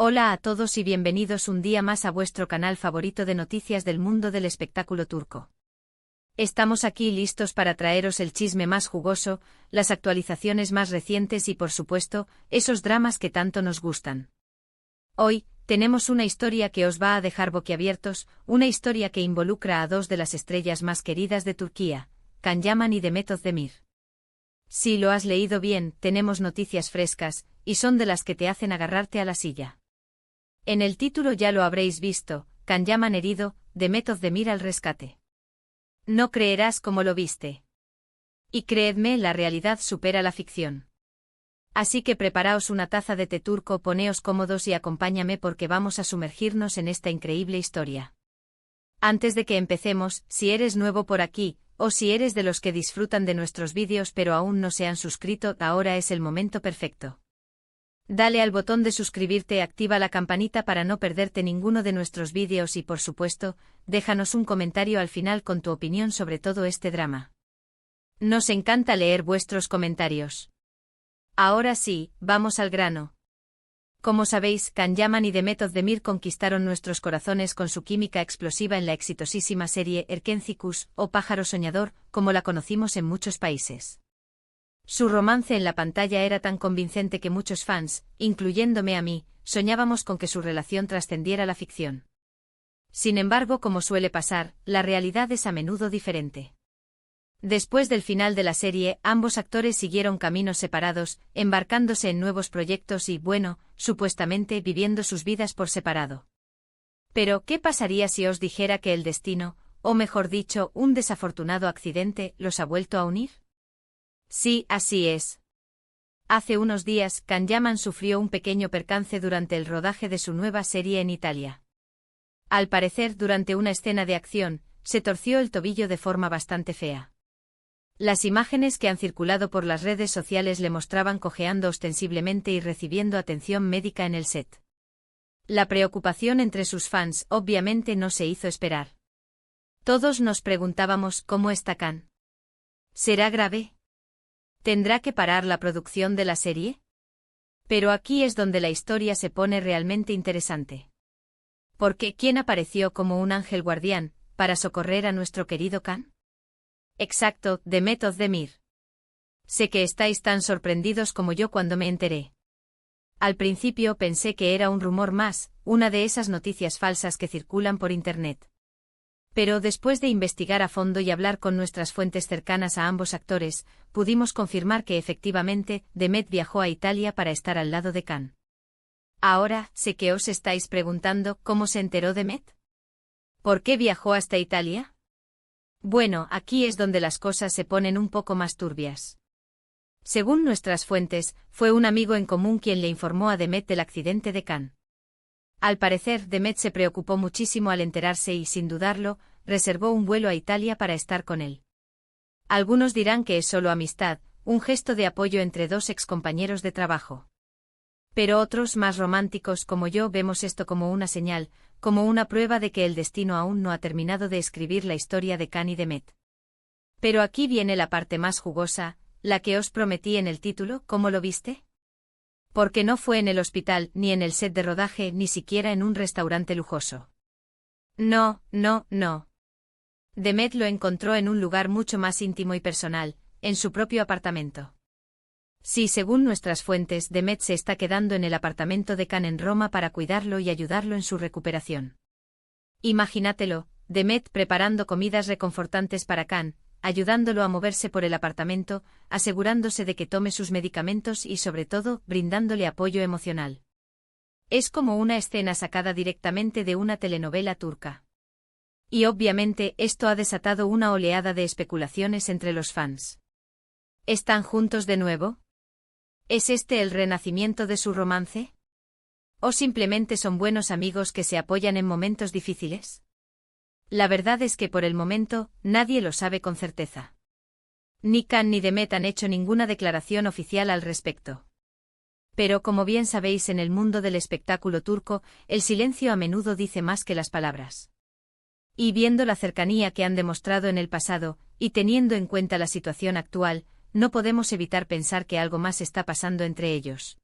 Hola a todos y bienvenidos un día más a vuestro canal favorito de noticias del mundo del espectáculo turco. Estamos aquí listos para traeros el chisme más jugoso, las actualizaciones más recientes y por supuesto, esos dramas que tanto nos gustan. Hoy, tenemos una historia que os va a dejar boquiabiertos, una historia que involucra a dos de las estrellas más queridas de Turquía, Can Yaman y Demet Özdemir. Si lo has leído bien, tenemos noticias frescas, y son de las que te hacen agarrarte a la silla. En el título ya lo habréis visto, Can Yaman herido, Demet Özdemir al rescate. No creerás cómo lo viste. Y creedme, la realidad supera la ficción. Así que preparaos una taza de té turco, poneos cómodos y acompáñame porque vamos a sumergirnos en esta increíble historia. Antes de que empecemos, si eres nuevo por aquí, o si eres de los que disfrutan de nuestros vídeos pero aún no se han suscrito, ahora es el momento perfecto. Dale al botón de suscribirte, activa la campanita para no perderte ninguno de nuestros vídeos y por supuesto, déjanos un comentario al final con tu opinión sobre todo este drama. Nos encanta leer vuestros comentarios. Ahora sí, vamos al grano. Como sabéis, Can Yaman y Demet Özdemir conquistaron nuestros corazones con su química explosiva en la exitosísima serie Erkencikus, o Pájaro Soñador, como la conocimos en muchos países. Su romance en la pantalla era tan convincente que muchos fans, incluyéndome a mí, soñábamos con que su relación trascendiera la ficción. Sin embargo, como suele pasar, la realidad es a menudo diferente. Después del final de la serie, ambos actores siguieron caminos separados, embarcándose en nuevos proyectos y, bueno, supuestamente viviendo sus vidas por separado. Pero, ¿qué pasaría si os dijera que el destino, o mejor dicho, un desafortunado accidente, los ha vuelto a unir? Sí, así es. Hace unos días, Can Yaman sufrió un pequeño percance durante el rodaje de su nueva serie en Italia. Al parecer, durante una escena de acción, se torció el tobillo de forma bastante fea. Las imágenes que han circulado por las redes sociales le mostraban cojeando ostensiblemente y recibiendo atención médica en el set. La preocupación entre sus fans obviamente no se hizo esperar. Todos nos preguntábamos ¿cómo está Can? ¿Será grave? ¿Tendrá que parar la producción de la serie? Pero aquí es donde la historia se pone realmente interesante. Porque ¿quién apareció como un ángel guardián para socorrer a nuestro querido Can? Exacto, Demet Özdemir. Sé que estáis tan sorprendidos como yo cuando me enteré. Al principio pensé que era un rumor más, una de esas noticias falsas que circulan por internet. Pero después de investigar a fondo y hablar con nuestras fuentes cercanas a ambos actores, pudimos confirmar que efectivamente, Demet viajó a Italia para estar al lado de Can. Ahora, sé que os estáis preguntando ¿cómo se enteró Demet? ¿Por qué viajó hasta Italia? Bueno, aquí es donde las cosas se ponen un poco más turbias. Según nuestras fuentes, fue un amigo en común quien le informó a Demet del accidente de Can. Al parecer, Demet se preocupó muchísimo al enterarse y, sin dudarlo, reservó un vuelo a Italia para estar con él. Algunos dirán que es solo amistad, un gesto de apoyo entre dos excompañeros de trabajo. Pero otros, más románticos como yo, vemos esto como una señal, como una prueba de que el destino aún no ha terminado de escribir la historia de Can y Demet. Pero aquí viene la parte más jugosa, la que os prometí en el título, ¿cómo lo viste? Porque no fue en el hospital, ni en el set de rodaje, ni siquiera en un restaurante lujoso. No. Demet lo encontró en un lugar mucho más íntimo y personal, en su propio apartamento. Sí, según nuestras fuentes, Demet se está quedando en el apartamento de Can en Roma para cuidarlo y ayudarlo en su recuperación. Imagínatelo, Demet preparando comidas reconfortantes para Can, ayudándolo a moverse por el apartamento, asegurándose de que tome sus medicamentos y sobre todo, brindándole apoyo emocional. Es como una escena sacada directamente de una telenovela turca. Y obviamente esto ha desatado una oleada de especulaciones entre los fans. ¿Están juntos de nuevo? ¿Es este el renacimiento de su romance? ¿O simplemente son buenos amigos que se apoyan en momentos difíciles? La verdad es que por el momento, nadie lo sabe con certeza. Ni Can ni Demet han hecho ninguna declaración oficial al respecto. Pero como bien sabéis, en el mundo del espectáculo turco, el silencio a menudo dice más que las palabras. Y viendo la cercanía que han demostrado en el pasado, y teniendo en cuenta la situación actual, no podemos evitar pensar que algo más está pasando entre ellos.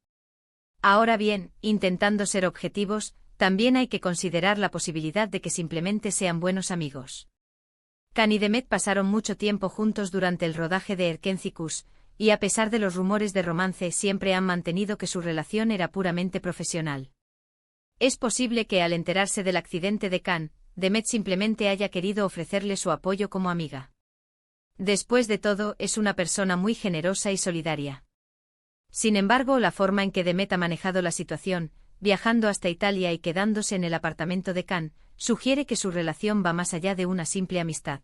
Ahora bien, intentando ser objetivos, también hay que considerar la posibilidad de que simplemente sean buenos amigos. Can y Demet pasaron mucho tiempo juntos durante el rodaje de Erkencicus, y a pesar de los rumores de romance siempre han mantenido que su relación era puramente profesional. Es posible que al enterarse del accidente de Can, Demet simplemente haya querido ofrecerle su apoyo como amiga. Después de todo, es una persona muy generosa y solidaria. Sin embargo, la forma en que Demet ha manejado la situación, viajando hasta Italia y quedándose en el apartamento de Can, sugiere que su relación va más allá de una simple amistad.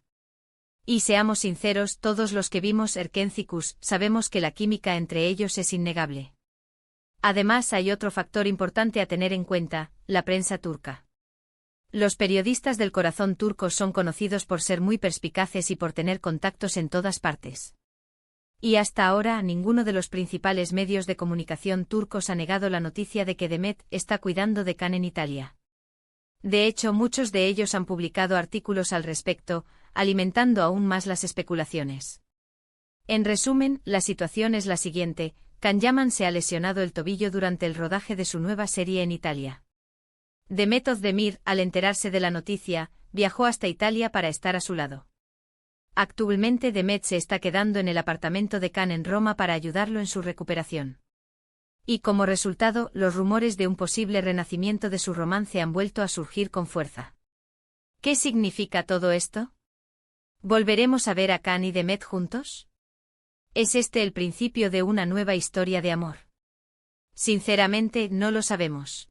Y seamos sinceros, todos los que vimos Erkencicus sabemos que la química entre ellos es innegable. Además, hay otro factor importante a tener en cuenta: la prensa turca. Los periodistas del corazón turco son conocidos por ser muy perspicaces y por tener contactos en todas partes. Y hasta ahora, ninguno de los principales medios de comunicación turcos ha negado la noticia de que Demet está cuidando de Can en Italia. De hecho, muchos de ellos han publicado artículos al respecto, alimentando aún más las especulaciones. En resumen, la situación es la siguiente: Can Yaman se ha lesionado el tobillo durante el rodaje de su nueva serie en Italia. Demet Özdemir, al enterarse de la noticia, viajó hasta Italia para estar a su lado. Actualmente Demet se está quedando en el apartamento de Can en Roma para ayudarlo en su recuperación. Y como resultado, los rumores de un posible renacimiento de su romance han vuelto a surgir con fuerza. ¿Qué significa todo esto? ¿Volveremos a ver a Can y Demet juntos? ¿Es este el principio de una nueva historia de amor? Sinceramente, no lo sabemos.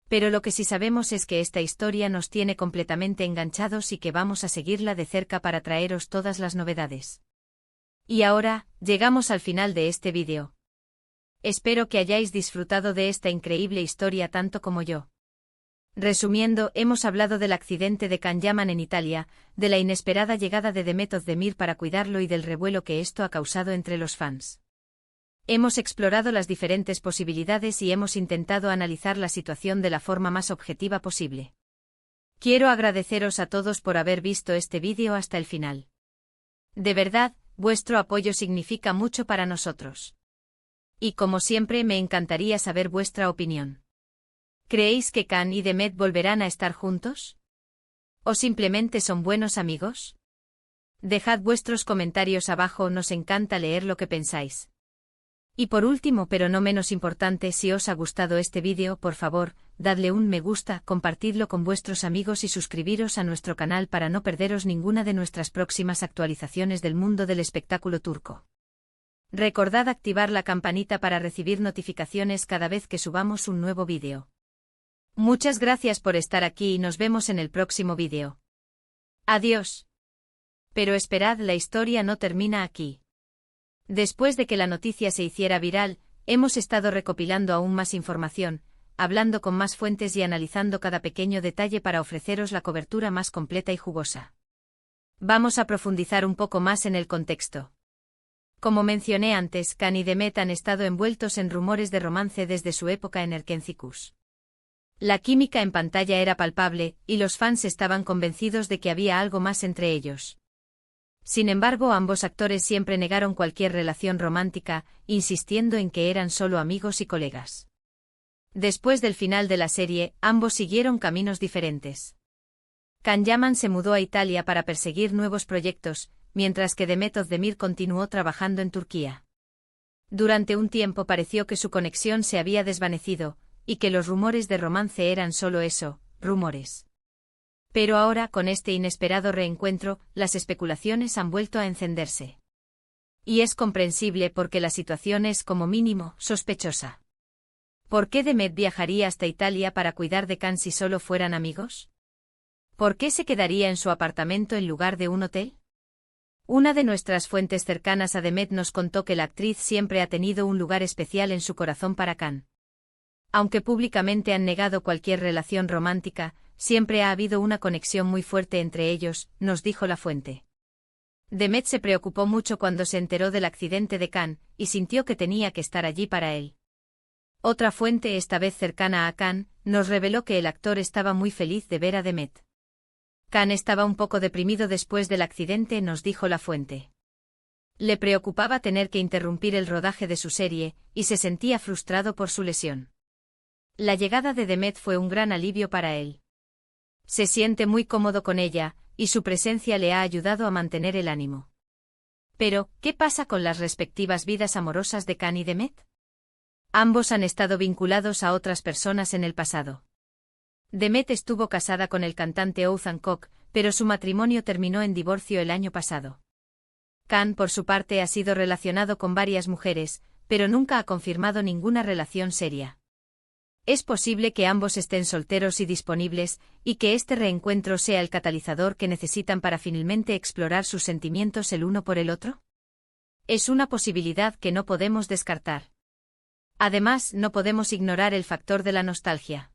Pero lo que sí sabemos es que esta historia nos tiene completamente enganchados y que vamos a seguirla de cerca para traeros todas las novedades. Y ahora, llegamos al final de este vídeo. Espero que hayáis disfrutado de esta increíble historia tanto como yo. Resumiendo, hemos hablado del accidente de Can Yaman en Italia, de la inesperada llegada de Demet Özdemir para cuidarlo y del revuelo que esto ha causado entre los fans. Hemos explorado las diferentes posibilidades y hemos intentado analizar la situación de la forma más objetiva posible. Quiero agradeceros a todos por haber visto este vídeo hasta el final. De verdad, vuestro apoyo significa mucho para nosotros. Y como siempre, me encantaría saber vuestra opinión. ¿Creéis que Can y Demet volverán a estar juntos? ¿O simplemente son buenos amigos? Dejad vuestros comentarios abajo, nos encanta leer lo que pensáis. Y por último, pero no menos importante, si os ha gustado este vídeo, por favor, dadle un me gusta, compartidlo con vuestros amigos y suscribiros a nuestro canal para no perderos ninguna de nuestras próximas actualizaciones del mundo del espectáculo turco. Recordad activar la campanita para recibir notificaciones cada vez que subamos un nuevo vídeo. Muchas gracias por estar aquí y nos vemos en el próximo vídeo. Adiós. Pero esperad, la historia no termina aquí. Después de que la noticia se hiciera viral, hemos estado recopilando aún más información, hablando con más fuentes y analizando cada pequeño detalle para ofreceros la cobertura más completa y jugosa. Vamos a profundizar un poco más en el contexto. Como mencioné antes, Can y Demet han estado envueltos en rumores de romance desde su época en Erkencicus. La química en pantalla era palpable, y los fans estaban convencidos de que había algo más entre ellos. Sin embargo, ambos actores siempre negaron cualquier relación romántica, insistiendo en que eran solo amigos y colegas. Después del final de la serie, ambos siguieron caminos diferentes. Can Yaman se mudó a Italia para perseguir nuevos proyectos, mientras que Demet Özdemir continuó trabajando en Turquía. Durante un tiempo pareció que su conexión se había desvanecido, y que los rumores de romance eran solo eso, rumores. Pero ahora, con este inesperado reencuentro, las especulaciones han vuelto a encenderse. Y es comprensible porque la situación es, como mínimo, sospechosa. ¿Por qué Demet viajaría hasta Italia para cuidar de Can si solo fueran amigos? ¿Por qué se quedaría en su apartamento en lugar de un hotel? Una de nuestras fuentes cercanas a Demet nos contó que la actriz siempre ha tenido un lugar especial en su corazón para Can. Aunque públicamente han negado cualquier relación romántica, siempre ha habido una conexión muy fuerte entre ellos, nos dijo la fuente. Demet se preocupó mucho cuando se enteró del accidente de Can, y sintió que tenía que estar allí para él. Otra fuente, esta vez cercana a Can, nos reveló que el actor estaba muy feliz de ver a Demet. Can estaba un poco deprimido después del accidente, nos dijo la fuente. Le preocupaba tener que interrumpir el rodaje de su serie, y se sentía frustrado por su lesión. La llegada de Demet fue un gran alivio para él. Se siente muy cómodo con ella, y su presencia le ha ayudado a mantener el ánimo. Pero, ¿qué pasa con las respectivas vidas amorosas de Can y Demet? Ambos han estado vinculados a otras personas en el pasado. Demet estuvo casada con el cantante Othman Koch, pero su matrimonio terminó en divorcio el año pasado. Can, por su parte, ha sido relacionado con varias mujeres, pero nunca ha confirmado ninguna relación seria. Es posible que ambos estén solteros y disponibles, y que este reencuentro sea el catalizador que necesitan para finalmente explorar sus sentimientos el uno por el otro. Es una posibilidad que no podemos descartar. Además, no podemos ignorar el factor de la nostalgia.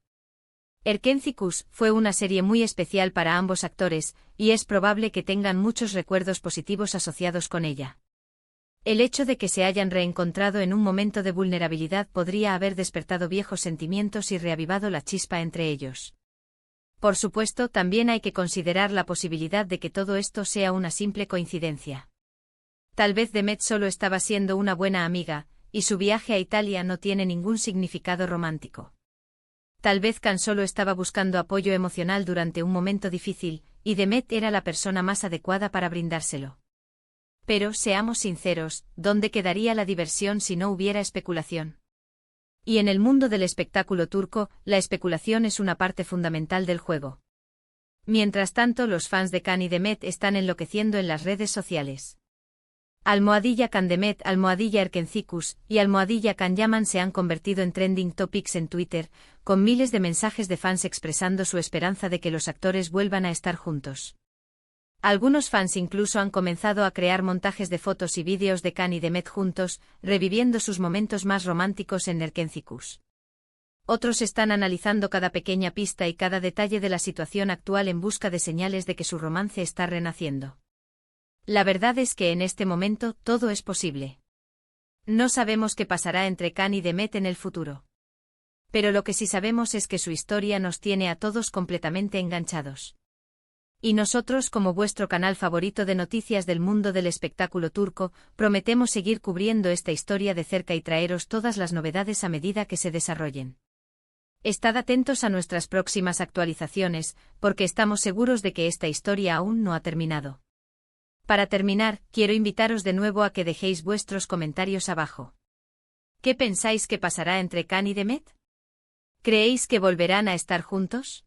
Erkenzicus fue una serie muy especial para ambos actores, y es probable que tengan muchos recuerdos positivos asociados con ella. El hecho de que se hayan reencontrado en un momento de vulnerabilidad podría haber despertado viejos sentimientos y reavivado la chispa entre ellos. Por supuesto, también hay que considerar la posibilidad de que todo esto sea una simple coincidencia. Tal vez Demet solo estaba siendo una buena amiga, y su viaje a Italia no tiene ningún significado romántico. Tal vez Can solo estaba buscando apoyo emocional durante un momento difícil, y Demet era la persona más adecuada para brindárselo. Pero, seamos sinceros, ¿dónde quedaría la diversión si no hubiera especulación? Y en el mundo del espectáculo turco, la especulación es una parte fundamental del juego. Mientras tanto, los fans de Can y Demet están enloqueciendo en las redes sociales. @Can Demet, @Erkenzicus y @Can Yaman se han convertido en trending topics en Twitter, con miles de mensajes de fans expresando su esperanza de que los actores vuelvan a estar juntos. Algunos fans incluso han comenzado a crear montajes de fotos y vídeos de Can y Demet juntos, reviviendo sus momentos más románticos en Erkenzicus. Otros están analizando cada pequeña pista y cada detalle de la situación actual en busca de señales de que su romance está renaciendo. La verdad es que en este momento todo es posible. No sabemos qué pasará entre Can y Demet en el futuro. Pero lo que sí sabemos es que su historia nos tiene a todos completamente enganchados. Y nosotros, como vuestro canal favorito de noticias del mundo del espectáculo turco, prometemos seguir cubriendo esta historia de cerca y traeros todas las novedades a medida que se desarrollen. Estad atentos a nuestras próximas actualizaciones, porque estamos seguros de que esta historia aún no ha terminado. Para terminar, quiero invitaros de nuevo a que dejéis vuestros comentarios abajo. ¿Qué pensáis que pasará entre Can y Demet? ¿Creéis que volverán a estar juntos?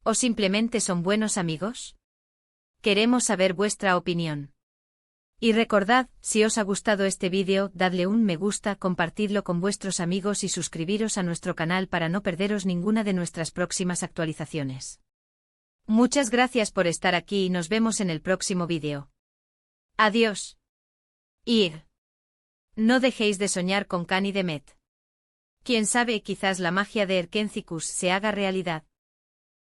¿O simplemente son buenos amigos? Queremos saber vuestra opinión. Y recordad, si os ha gustado este vídeo, dadle un me gusta, compartidlo con vuestros amigos y suscribiros a nuestro canal para no perderos ninguna de nuestras próximas actualizaciones. Muchas gracias por estar aquí y nos vemos en el próximo vídeo. Adiós. No dejéis de soñar con Can y Demet. Quién sabe, quizás la magia de Erkenzicus se haga realidad.